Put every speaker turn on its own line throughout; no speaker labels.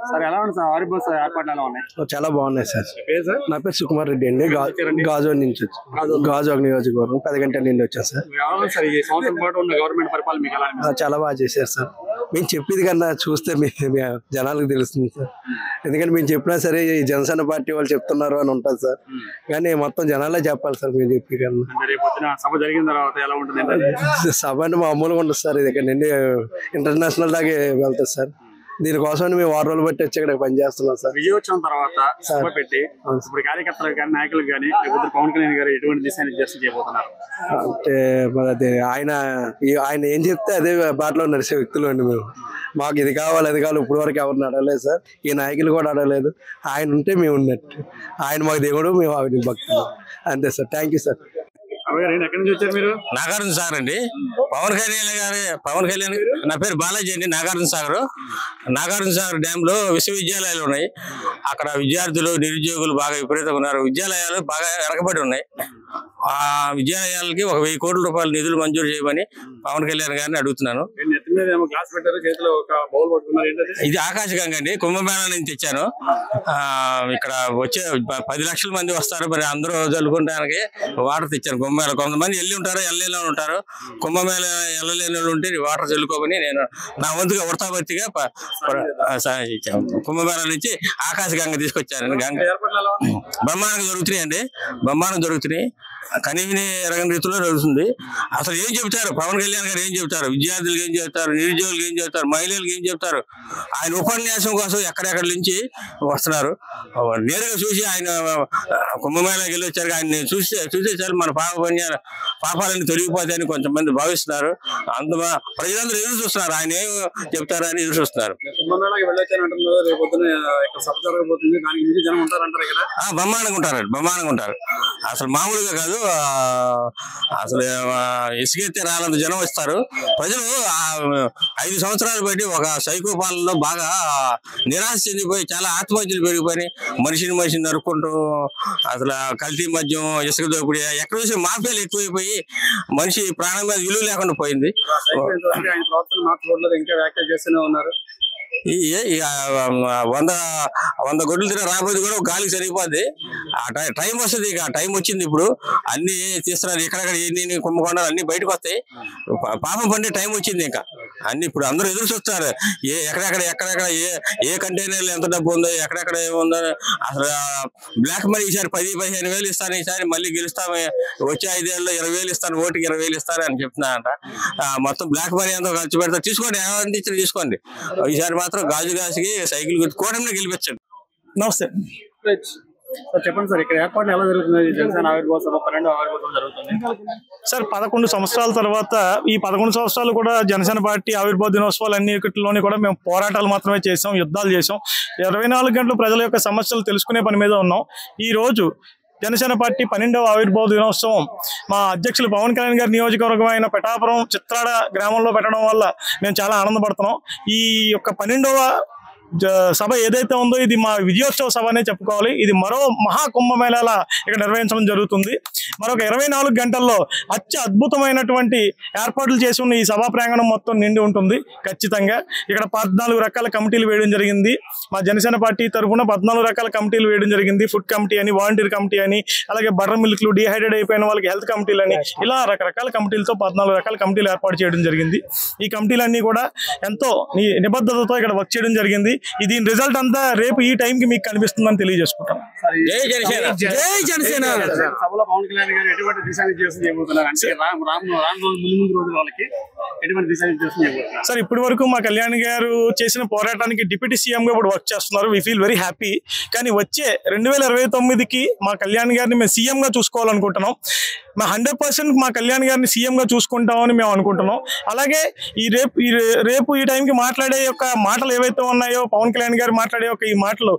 Sir ఎలా ఉంది sir ఆవిర్భావ బస్ ఏర్పాట్లు ఎలా ఉన్నాయి?
చాలా బాగున్నాయి సార్. నా పేరు సుకుమార్ రెడ్డి అండి. గాజు నుంచి గాజు నియోజకవర్గం 10 గంటల నుండి వచ్చాను సార్. చాలా బాగా చేశారు సార్. మేము చెప్పేది కన్నా చూస్తే జనాలకు తెలుస్తుంది సార్. ఎందుకంటే మేము చెప్పినా సరే ఈ జనసేన పార్టీ వాళ్ళు చెప్తున్నారు అని ఉంటుంది సార్. కానీ మొత్తం జనాలే చెప్పాలి సార్. మేము చెప్పి కన్నా సభ అంటే మామూలుగా ఉంటుంది సార్. ఇది ఇక్కడ నుండి ఇంటర్నేషనల్ దాకా వెళ్తుంది సార్. దీనికోసం మేము 6 రోజులు బట్టి వచ్చి ఇక్కడ పనిచేస్తున్నాం సార్.
విజయోత్సవం తర్వాత సభ పెట్టి ఇప్పుడు కార్యకర్తలకు కానీ నాయకులకు కానీ పవన్ కళ్యాణ్ గారు ఎటువంటి దిశానిర్దేశం చేయబోతున్నారు
అంటే మరి ఆయన ఏం చెప్తే అదే బాటలో నడిచే వ్యక్తులు అండి మేము. మాకు ఇది కావాలి అది కావాలి ఇప్పుడు వరకు ఎవరిని అడగలేదు సార్. ఈ నాయకులు కూడా అడగలేదు. ఆయన ఉంటే మేము ఉన్నట్టు. ఆయన మాకు దేవుడు, మేము ఆయన భక్తులు అంతే సార్. Thank you sir.
ఎక్కడి నుంచి వచ్చారు మీరు?
నాగార్జున సాగర్ అండి. పవన్ కళ్యాణ్ నా పేరు బాలాజీ అండి. నాగార్జున సాగర్ డ్యామ్ లో విశ్వవిద్యాలయాలు ఉన్నాయి. అక్కడ విద్యార్థులు నిరుద్యోగులు బాగా విపరీతంగా ఉన్నారు. విద్యాలయాలు బాగా వెనకబడి ఉన్నాయి. ఆ విద్యాలయాలకి 1000 కోట్ల రూపాయల నిధులు మంజూరు చేయమని పవన్ కళ్యాణ్ గారిని అడుగుతున్నాను. ఇది ఆకాశగంగా అండి. కుంభమేళా నుంచి తెచ్చాను. ఇక్కడ వచ్చే 10 లక్షల మంది వస్తారు. మరి అందరూ చల్లుకోవడానికి వాటర్ తెచ్చాను. కుంభమేళా కొంతమంది వెళ్ళి ఉంటారు, వెళ్ళలేని ఉంటారు. కుంభమేళా వెళ్ళలేని ఉంటే వాటర్ చల్లుకోమని నేను నా వంతుగా వృతాభర్తిగా కుంభమేళా నుంచి ఆకాశగంగా తీసుకొచ్చాను. గంగ బ్రహ్మాండంగా జరుగుతున్నాయి అండి. బ్రహ్మాండం జరుగుతున్నాయి. కనీవిని ఎరగని రీతిలో జరుగుతుంది. అసలు ఏం చెబుతారు పవన్ కళ్యాణ్ గారు? ఏం చెబుతారు? విద్యార్థులకు ఏం చెబుతారు? నిరుద్యోగులకు ఏం చెబుతారు? మహిళలకు ఏం చెబుతారు? ఆయన ఉపన్యాసం కోసం ఎక్కడెక్కడి నుంచి వస్తున్నారు. నేరుగా చూసి ఆయన కుంభమేళాకి వెళ్ళి వచ్చారు. ఆయన చూస్తే చాలు మన పాపాలన్నీ తొలగిపోతాయని కొంతమంది భావిస్తున్నారు. ప్రజలందరూ ఎదురు చూస్తున్నారు. ఆయన ఏం చెప్తారని ఎదురు చూస్తున్నారు. బ్రహ్మాండంగా ఉంటారు. అసలు మామూలుగా కాదు. అసలు ఇసుకెత్తే రాలంత జనం వస్తారు. ప్రజలు 5 సంవత్సరాలు బట్టి ఒక సైకో పాలనలో బాగా నిరాశ చెందిపోయి చాలా ఆత్మహత్యలు పెరిగిపోయి మనిషిని నరుక్కుంటూ అసలు కల్తీ మద్యం, ఇసుక దోపిడీ, ఎక్కడ చూసి మాఫియాలు ఎక్కువైపోయి మనిషి ప్రాణం మీద విలువ లేకుండా పోయింది. 100 గొడ్లు తిన రాబోయేది కూడా గాలికి సరిపోద్ది. ఆ టైం వస్తుంది. ఇక టైం వచ్చింది. ఇప్పుడు అన్ని తీస్తున్నారు. ఎక్కడెక్కడ ఎన్ని కుంభకోణాలు అన్ని బయటకు వస్తాయి. పాపం పండే టైం వచ్చింది. ఇంకా అన్ని ఇప్పుడు అందరూ ఎదురు చూస్తారు. ఎక్కడెక్కడ ఏ కంటైనర్లు ఎంత డబ్బు ఉందో, ఎక్కడెక్కడ ఏముందో. అసలు బ్లాక్ మనీ ఈసారి 10-15 వేలు ఇస్తాను. ఈసారి మళ్ళీ గెలుస్తాము. వచ్చే 5 ఏళ్ళలో 20 వేలు ఇస్తాను, ఓటుకి 20 వేలు ఇస్తాను అని చెప్తున్నారంట. మొత్తం బ్లాక్ మనీ ఎంతో ఖర్చు పెడతారు. తీసుకోండి, ఏమైనా ఇచ్చిన తీసుకోండి. ఈసారి మాత్రం గాజుగాసికి సైకిల్ కూటమిని గెలిపించండి.
నమస్తే చెప్పండి సార్. ఇక్కడ ఏర్పాట్లు ఎలా జరుగుతుంది? జనసేన ఆవిర్భావ సభ 12వ ఆవిర్భావం జరుగుతుంది
సార్. 11 సంవత్సరాల తర్వాత ఈ 11 సంవత్సరాలు కూడా జనసేన పార్టీ ఆవిర్భావ దినోత్సవాలు అన్నిటిలోని కూడా మేము పోరాటాలు మాత్రమే చేసాం, యుద్ధాలు చేసాం. 24 గంటలు ప్రజల యొక్క సమస్యలు తెలుసుకునే పని మీద ఉన్నాం. ఈ రోజు జనసేన పార్టీ 12వ ఆవిర్భావ దినోత్సవం మా అధ్యక్షులు పవన్ కళ్యాణ్ గారి నియోజకవర్గం అయిన పిఠాపురం చిత్రాడ గ్రామంలో పెట్టడం వల్ల మేము చాలా ఆనందపడుతున్నాం. ఈ యొక్క 12వ సభ ఏదైతే ఉందో ఇది మా విజయోత్సవ సభ అనే చెప్పుకోవాలి. ఇది మరో మహాకుంభమేళాల ఇక్కడ నిర్వహించడం జరుగుతుంది. మరొక 24 గంటల్లో అద్భుతమైనటువంటి ఏర్పాట్లు చేసి ఉన్న ఈ సభా ప్రాంగణం మొత్తం నిండి ఉంటుంది ఖచ్చితంగా. ఇక్కడ 14 రకాల కమిటీలు వేయడం జరిగింది. మా జనసేన పార్టీ తరఫున 14 రకాల కమిటీలు వేయడం జరిగింది. ఫుడ్ కమిటీ అని, వాలంటీర్ కమిటీ అని, అలాగే బటర్ మిల్క్లు, డిహైడ్రేట్ అయిపోయిన వాళ్ళకి హెల్త్ కమిటీలు అని, ఇలా రకరకాల కమిటీలతో 14 రకాల కమిటీలు ఏర్పాటు చేయడం జరిగింది. ఈ కమిటీలన్నీ కూడా ఎంతో నిబద్ధతతో ఇక్కడ వర్క్ చేయడం జరిగింది. దీని రిజల్ట్ అంతా రేపు ఈ టైంకి మీకు కనిపిస్తుందని తెలియజేసుకుంటాం.
జై జనసేన. జై జనసేన.
సభలో పవన్ కళ్యాణ్ గారు ఎటువంటి దిశానిర్దేశం చేయబోతున్నారు? అంటే ముందు రోజుల వాళ్ళకి ఎటువంటి దిశానిర్దేశం చేయబోతున్నారు
సార్? ఇప్పటి వరకు మా కళ్యాణ్ గారు చేసిన పోరాటానికి డిప్యూటీ సీఎం గా ఇప్పుడు వర్క్ చేస్తున్నారు. We feel very happy. కానీ వచ్చే 2029కి మా కళ్యాణ్ గారిని మేము సీఎం గా చూసుకోవాలనుకుంటున్నాం. మా 100% మా కళ్యాణ్ గారిని సీఎం గా చూసుకుంటామని మేము అనుకుంటున్నాం. అలాగే రేపు ఈ టైంకి మాట్లాడే యొక్క మాటలు ఏవైతే ఉన్నాయో, పవన్ కళ్యాణ్ గారు మాట్లాడే యొక్క ఈ మాటలు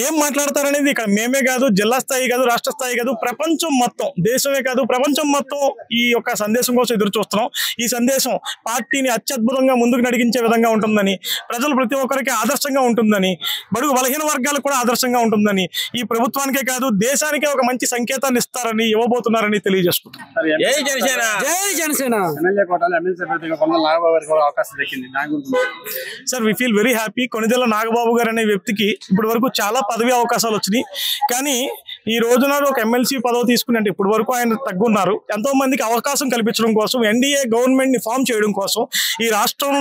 ఏం మాట్లాడతారనేది ఇక్కడ మేమే కాదు, జిల్లా స్థాయి కాదు, రాష్ట్ర స్థాయి కాదు, ప్రపంచం మొత్తం, దేశమే కాదు ప్రపంచం మొత్తం ఈ యొక్క సందేశం కోసం ఎదురు చూస్తున్నాం. ఈ సందేశం పార్టీని అత్యద్భుతంగా ముందుకు నడిగించే విధంగా ఉంటుందని, ప్రజలు ప్రతి ఒక్కరికి ఆదర్శంగా ఉంటుందని, బడుగు బలహీన వర్గాలకు కూడా ఆదర్శంగా ఉంటుందని, ఈ ప్రభుత్వానికే కాదు దేశానికే ఒక మంచి సంకేతాన్ని ఇస్తారని, ఇవ్వబోతున్నారని తెలియజేసుకుంటాం. Sir we feel very happy. Konidela Nagababu garu అనే వ్యక్తికి ఇప్పటి వరకు చాలా పదవి అవకాశాలు వచ్చినాయి. కానీ ఈ రోజున ఒక ఎమ్మెల్సీ పదవి తీసుకుని అంటే ఇప్పటి వరకు ఆయన తగ్గున్నారు. ఎంతో మందికి అవకాశం కల్పించడం కోసం, ఎన్డీఏ గవర్నమెంట్ ని ఫామ్ చేయడం కోసం ఈ రాష్ట్రం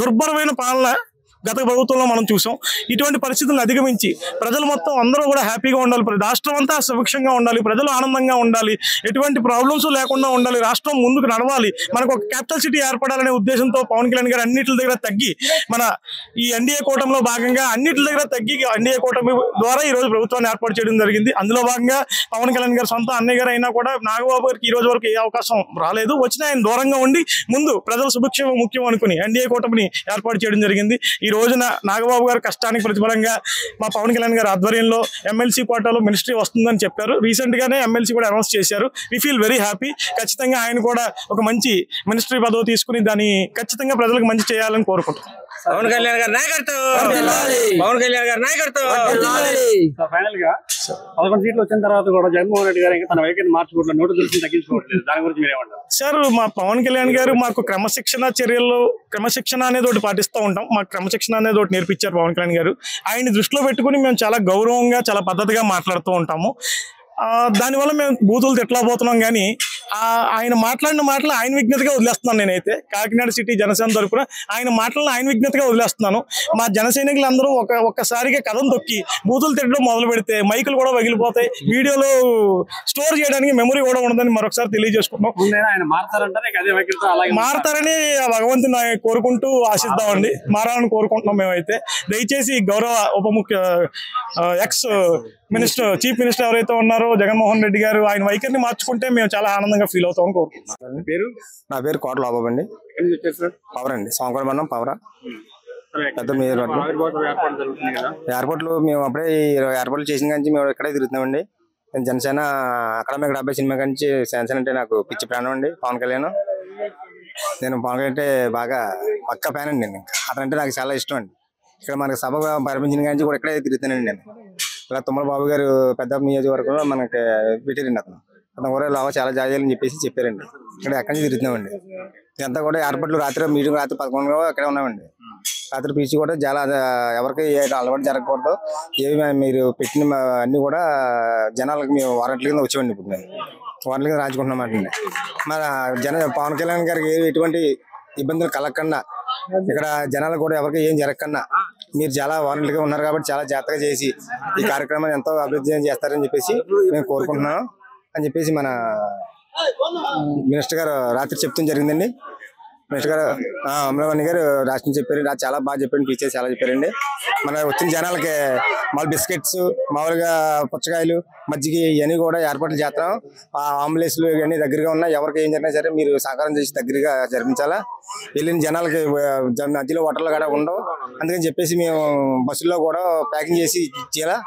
దుర్భరమైన పాలన గత ప్రభుత్వంలో మనం చూసాం. ఇటువంటి పరిస్థితులను అధిగమించి ప్రజలు మొత్తం అందరూ కూడా హ్యాపీగా ఉండాలి, రాష్ట్రం అంతా సుభిక్షంగా ఉండాలి, ప్రజలు ఆనందంగా ఉండాలి, ఎటువంటి ప్రాబ్లమ్స్ లేకుండా ఉండాలి, రాష్ట్రం ముందుకు నడవాలి, మనకు ఒక క్యాపిటల్ సిటీ ఏర్పడాలనే ఉద్దేశంతో పవన్ కళ్యాణ్ గారు అన్నిటి దగ్గర తగ్గి మన ఈ ఎన్డీఏ కూటమిలో భాగంగా అన్నిటి దగ్గర తగ్గి ఎన్డీఏ కూటమి ద్వారా ఈ రోజు ప్రభుత్వాన్ని ఏర్పాటు చేయడం జరిగింది. అందులో భాగంగా పవన్ కళ్యాణ్ గారు సొంత అన్నయ్య గారు అయినా కూడా నాగబాబు గారికి ఈ రోజు వరకు ఏ అవకాశం రాలేదు. వచ్చినా ఆయన దూరంగా ఉండి ముందు ప్రజల సుభిక్షం ముఖ్యం అనుకుని ఎన్డీఏ కూటమిని ఏర్పాటు చేయడం జరిగింది. ఈ రోజున నాగబాబు గారు కష్టానికి ప్రతిఫలంగా మా పవన్ కళ్యాణ్ గారి ఆధ్వర్యంలో ఎమ్మెల్సీ కోటాలో మినిస్ట్రీ వస్తుందని చెప్పారు. రీసెంట్ గానే ఎమ్మెల్సీ కూడా అనౌన్స్ చేశారు. We feel very happy. ఖచ్చితంగా ఆయన కూడా ఒక మంచి మినిస్ట్రీ పదవి తీసుకుని దాన్ని ఖచ్చితంగా ప్రజలకు మంచి చేయాలని కోరుకుంటున్నాం.
పవన్ కళ్యాణ్ గారి నాయకత్వం, పవన్ కళ్యాణ్ గారి నాయకత్వం.
ఫైనల్ గా 11 సీట్లు వచ్చిన తర్వాత కూడా జగన్మోహన్ రెడ్డి గారు తన వైఖరిని మార్చుకోవట్లేదు, నోటు దృష్టిని తగ్గించుకోవట్లేదు. దాని గురించి మీరేమంటారు?
సార్ మా పవన్ కళ్యాణ్ గారు మాకు క్రమశిక్షణ చర్యల్లో క్రమశిక్షణ అనేది ఒకటి పాటిస్తూ ఉంటాం. మాకు క్రమశిక్షణ అనేది ఒకటి నేర్పించారు పవన్ కళ్యాణ్ గారు. ఆయన్ని దృష్టిలో పెట్టుకుని మేము చాలా గౌరవంగా చాలా పద్ధతిగా మాట్లాడుతూ ఉంటాము. దానివల్ల మేము బూతులు తిట్టలేకపోతున్నాం. కానీ ఆయన మాట్లాడిన మాటలు ఆయన విజ్ఞతగా వదిలేస్తున్నాను. నేనైతే కాకినాడ సిటీ జనసేన తరపున ఆయన మాటలను ఆయన విజ్ఞతగా వదిలేస్తున్నాను. మా జన సైనికులందరూ ఒక్కసారిగా కథం తొక్కి బూతులు తిట్టడం మొదలు పెడితే మైకులు కూడా పగిలిపోతాయి, వీడియోలో స్టోర్ చేయడానికి మెమరీ కూడా ఉండదని మరొకసారి తెలియజేసుకుంటాం. మారతారని భగవంతుని కోరుకుంటూ ఆశిద్దామండి. మారాలని కోరుకుంటున్నాం మేమైతే. దయచేసి గౌరవ ఉప ముఖ్య ఎక్స్ మినిస్టర్ చీఫ్ మినిస్టర్ ఎవరైతే ఉన్నారో జగన్మోహన్ రెడ్డి గారు ఆయన వైఖరిని మార్చుకుంటే మేము చాలా ఆనందంగా ఫీల్ అవుతాం కోరుకుంటున్నాం.
నా పేరు కోట్ల బాబు అండి. పవర్ అండి, సోమవారం మండలం పవరా. పెద్ద ఎయిర్పోర్ట్లు మేము అప్పుడే ఎయిర్పోర్ట్లు చేసిన కానీ మేము ఇక్కడే తిరుగుతున్నామండి. నేను జనసేన అక్కడ ఇక్కడ అబ్బాయి సినిమా కానీ జనసేన అంటే నాకు పిచ్చి ప్రాణం అండి. పవన్ కళ్యాణ్ నేను పవన్ కళ్యాణ్ అంటే బాగా పక్క ఫ్యాన్ అండి. నేను అతనంటే నాకు చాలా ఇష్టం అండి. ఇక్కడ మనకి సభ పరిపించిన కానీ కూడా ఇక్కడే తిరుగుతానండి. నేను ఇలా తుమ్మల బాబు గారు పెద్ద నియోజకవర్గంలో మనకి పెట్టారండి. అతను కూడా లాగా చాలా జాగ్రత్తలు చెప్పేసి చెప్పారండి. ఇక్కడ ఎక్కడి నుంచి తిరుగుతున్నామండి. ఇదంతా కూడా ఎయిర్పోర్ట్లు రాత్రి మీటింగ్ రాత్రి 11 అక్కడే ఉన్నామండి. రాత్రి పీచి కూడా చాలా ఎవరికి అలవాటు జరగకూడదు, ఏవి మీరు పెట్టిన అన్ని కూడా జనాలకు మేము వారంట్ల కింద వచ్చేవండి. ఇప్పుడు మేము వారంట్ల కింద రాజుకుంటున్నామండి. మన పవన్ కళ్యాణ్ గారికి ఎటువంటి ఇబ్బందులు కలగకుండా, ఇక్కడ జనాలు కూడా ఎవరికి ఏం జరగకుండా మీరు చాలా వారంట్లుగా ఉన్నారు కాబట్టి చాలా జాగ్రత్తగా చేసి ఈ కార్యక్రమాన్ని ఎంతో అభివృద్ధి చేస్తారని చెప్పేసి మేము కోరుకుంటున్నాం అని చెప్పేసి మన మినిస్టర్ గారు రాత్రి చెప్తాం జరిగిందండి. మినిస్టర్ గారు అమరావతి గారు రాష్ట్రం చెప్పారు, చాలా బాగా చెప్పండి, టీచర్స్ చాలా చెప్పారండి. మన వచ్చిన జనాలకి మామూలు బిస్కెట్స్, మామూలుగా పుచ్చకాయలు, మజ్జిగ ఇవన్నీ కూడా ఏర్పాట్లు చేస్తాం. ఆ అంబులెన్స్లు ఇవన్నీ దగ్గరగా ఉన్నాయి. ఎవరికి ఏం జరిగినా సరే మీరు సహకారం చేసి దగ్గరగా జరిపించాలా. వెళ్ళిన జనాలకి మధ్యలో హోటళ్ళు కూడా ఉండవు. అందుకని చెప్పేసి మేము బస్సుల్లో కూడా ప్యాకింగ్ చేసి ఇచ్చేలా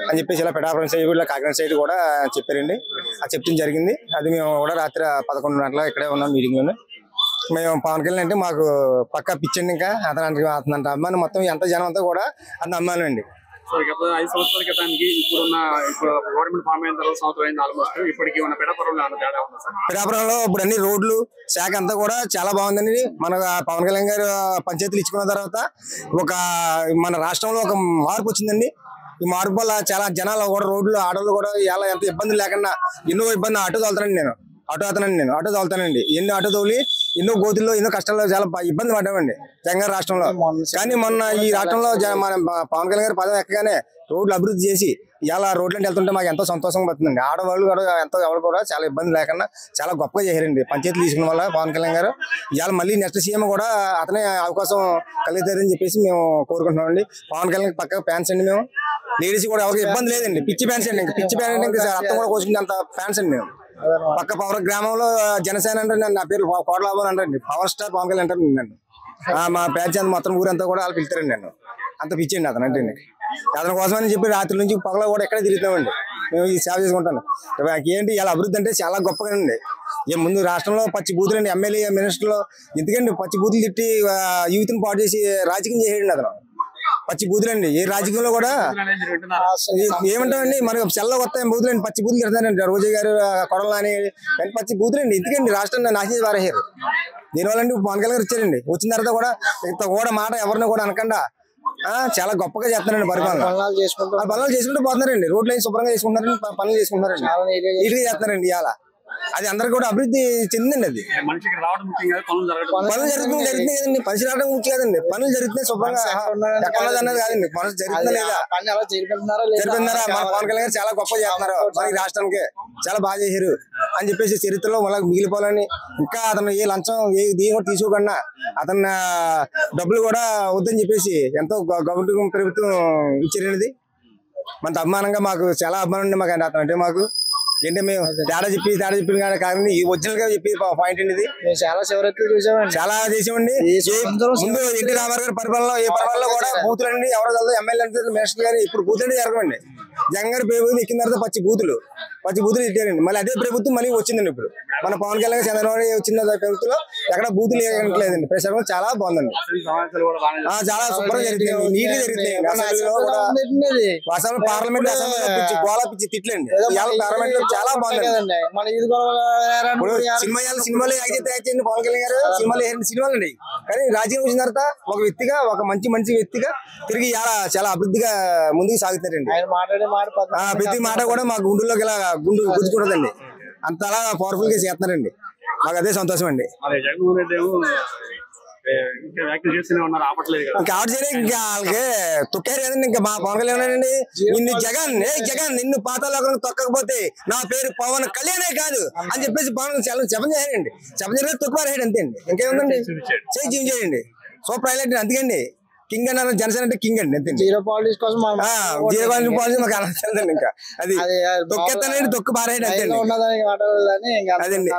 అని చెప్పేసి ఇలా పిఠాపురం సైడ్ ఇలా కాకినాడ సైడ్ కూడా చెప్పారండి. అది చెప్తాం జరిగింది. అది మేము కూడా రాత్రి 11 గంటల ఇక్కడే ఉన్నాం మీటింగ్లోనే. మేము పవన్ కళ్యాణ్ అంటే మాకు పక్కా పిచ్చండి. ఇంకా అతనంటే అభిమానం మొత్తం ఎంత జనం అంతా కూడా అంత అభిమానం అండి.
గత 5 సంవత్సరాల క్రితానికి ఇప్పుడు గవర్నమెంట్ ఫామ్ అయిన తర్వాత సంవత్సరం అయింది ఆల్మోస్ట్. ఇప్పటికి ఉన్న
పిఠాపురంలో ఇప్పుడు అన్ని రోడ్లు శాఖ అంతా కూడా చాలా బాగుందండి. మన పవన్ కళ్యాణ్ గారు పంచాయతీలు ఇచ్చుకున్న తర్వాత మన రాష్ట్రంలో ఒక మార్పు వచ్చిందండి. ఈ మార్పు వల్ల చాలా జనాలు కూడా రోడ్లు ఆటోలు కూడా ఇలా ఎంత ఇబ్బందులు లేకుండా ఎన్నో ఇబ్బంది ఆటో తోలుతానండి. నేను ఆటో తోలుతానండి. ఎన్నో ఆటో తోలి ఎన్నో గోతుల్లో ఎన్నో కష్టాల్లో చాలా ఇబ్బంది పడ్డామండి తెలంగాణ రాష్ట్రంలో. కానీ మొన్న ఈ రాష్ట్రంలో మన పవన్ కళ్యాణ్ గారి పదవి ఎక్కగానే రోడ్లు అభివృద్ధి చేసి ఇలా రోడ్లంటే వెళ్తుంటే మాకు ఎంతో సంతోషంగా పడుతుందండి. ఆడవాళ్ళు కూడా ఎంతో ఎవరు కూడా చాలా ఇబ్బంది లేకుండా చాలా గొప్పగా చేశారండి. పంచాయతీలు తీసుకున్న వల్ల పవన్ కళ్యాణ్ గారు ఇవాళ మళ్ళీ నెక్స్ట్ సీఎం కూడా అతనే అవకాశం కలుగుతారని చెప్పేసి మేము కోరుకుంటున్నామండి. పవన్ కళ్యాణ్ పక్కగా ఫ్యాన్స్ అండి. మేము లేడీస్ కూడా ఎవరికి ఇబ్బంది లేదండి. పిచ్చి ఫ్యాన్స్ అండి. ఇంకా పిచ్చి ఫ్యాన్ అంటే ఇంకా అర్థం కూడా కోసుకుంటే అంత ఫ్యాన్స్ అండి. మేము పక్క పవర్ గ్రామంలో జనసేన అంటే నా పేరు కోటలాభం అంటారండి. పవర్ స్టార్ పవన్ కళ్యాణ్ అంటారు నన్ను. మా ప్యాచ్ మొత్తం ఊరంతా కూడా వాళ్ళు పిలుతారండి. నన్ను అంత పిచ్చండి అతను అంటే.
అతని కోసం అని చెప్పి రాత్రి నుంచి పగల కూడా ఎక్కడ తిరుగుతామండి మేము ఈ సేవ చేసుకుంటాను. ఏంటి ఇలా అభివృద్ధి అంటే చాలా గొప్పగానండి. ముందు రాష్ట్రంలో పచ్చి బూతులండి, ఎమ్మెల్యే మినిస్టర్లు ఎందుకండి పచ్చి బూతులు తిట్టి యూత్ని పాటు చేసి రాజకీయం చేసేయండి. అతను పచ్చి బూతులండి. ఏ రాజకీయంలో కూడా ఏమంటారండి, మనకు చెల్ల కొత్త బూతులండి, పచ్చి బూతులు తిడతారండి. రోజయ్య గారు కొడలు అని పచ్చి బూతులండి. ఎందుకండి రాష్ట్రాన్ని నాశనం పారేశారు. దీనివల్లండి పవన్ కళ్యాణ్ గారు వచ్చారండి. వచ్చిన తర్వాత కూడా ఇంత కూడా మాట ఎవరిని కూడా అనకుండా చాలా గొప్పగా చేస్తున్నారండి. పరిపాలన పనులు చేసుకుంటూ పోతున్నారండి. రోడ్లు అయి శుభ్రంగా చేసుకుంటారండి, పనులు చేసుకుంటారండి, నీట్గా చేస్తున్నారండి. ఇవాళ అది అందరికి కూడా అభివృద్ధి చెందిందండి. అది పనులు జరుగుతుంది కదండి. మనిషి రావడం ముఖ్యం కదండి. పనులు జరుగుతున్నాయి శుభ్రంగా అన్నది కాదండి. పనులు జరుగుతుందా లేదా జరిపిందారా. మన పవన్ కళ్యాణ్ గారు చాలా గొప్ప చేస్తున్నారు. మనకి రాష్ట్రానికి చాలా బాగా చేశారు అని చెప్పేసి చరిత్రలో మళ్ళీ మిగిలిపోవాలని, ఇంకా అతను ఏ లంచం ఏ దీని కూడా తీసుకోకుండా అతను డబ్బులు కూడా వద్దని చెప్పేసి ఎంతో గవర్నమెంట్ ప్రభుత్వం ఇచ్చారనేది మనకు అభిమానంగా, మాకు చాలా అభిమానం అండి. మాకు అతను అంటే మాకు ఏంటంటే మేము తేడా చెప్పిన కాదండి, ఈ ఒరిజినల్ గా చెప్పి పాయింట్ అండి. ఇది చాలా శివరాత్రి చూసామండి, చాలా చేసామండి. ముందు ఎన్టీ రామారావు గారి పరిపాలనలో ఏ పరిపాలనలో కూడా బూతులండి ఎవరో కలదు, ఎమ్మెల్యే మినిస్టర్ గారు ఇప్పుడు బూతులండి జరగమండి. జగన్ గారి ప్రభుత్వం ఎక్కిన తర్వాత పచ్చి బూతులు ఇచ్చారండి. మళ్ళీ అదే ప్రభుత్వం మళ్ళీ వచ్చిందండి. ఇప్పుడు మన పవన్ కళ్యాణ్ చంద్రబాబు వచ్చిన ప్రభుత్వంలో ఎక్కడ బూతులు వేయట్లేదండి. ప్రచారం చాలా బాగుందండి. చాలా శుభ్రంగా జరుగుతుంది, నీట్ గా జరుగుతుంది. అసలు పార్లమెంట్ అసెంబ్లీ గోళ పిచ్చి తిట్లండి. పార్లమెంట్ లో చాలా బాగుంది. సినిమాలు యాక్ట్ చేయండి పవన్ కళ్యాణ్ గారు. సినిమాలు అండి. కానీ రాజకీయం వచ్చిన తర్వాత ఒక వ్యక్తిగా, ఒక మంచి వ్యక్తిగా తిరిగి చాలా అభివృద్ధిగా ముందుకు సాగుతారండి. ప్రతి మాట కూడా మా గుండెల్లోకి ఇలా గుర్తుకుంటుందండి. అంతలా పవర్ఫుల్ గా చేస్తున్నారండి. మాకు అదే సంతోషం అండి. వాళ్ళకి తొక్కారు కదండి. ఇంకా మా పవన్ కళ్యాణ్ అండి, నిన్ను జగన్ నిన్ను పాతాళలోకం తొక్కకపోతే నా పేరు పవన్ కళ్యాణే కాదు అని చెప్పేసి పవన్ చెప్పని చేయాలండి. చెప్పని జరిగితే తొక్కుపారేయండి అంతే అండి. ఇంకేముందండి, చేయి చేయండి. Super highlight అందుకండి. కింగ్ అన్నారు, జనసేన అంటే కింగ్ అండి అంతే. జీరో పాలిటిక్స్ కోసం మాకు అనొచ్చండి. ఇంకా అది తొక్కేస్తానండి, తొక్కు పారేయండి అంతే అండి. అదండి.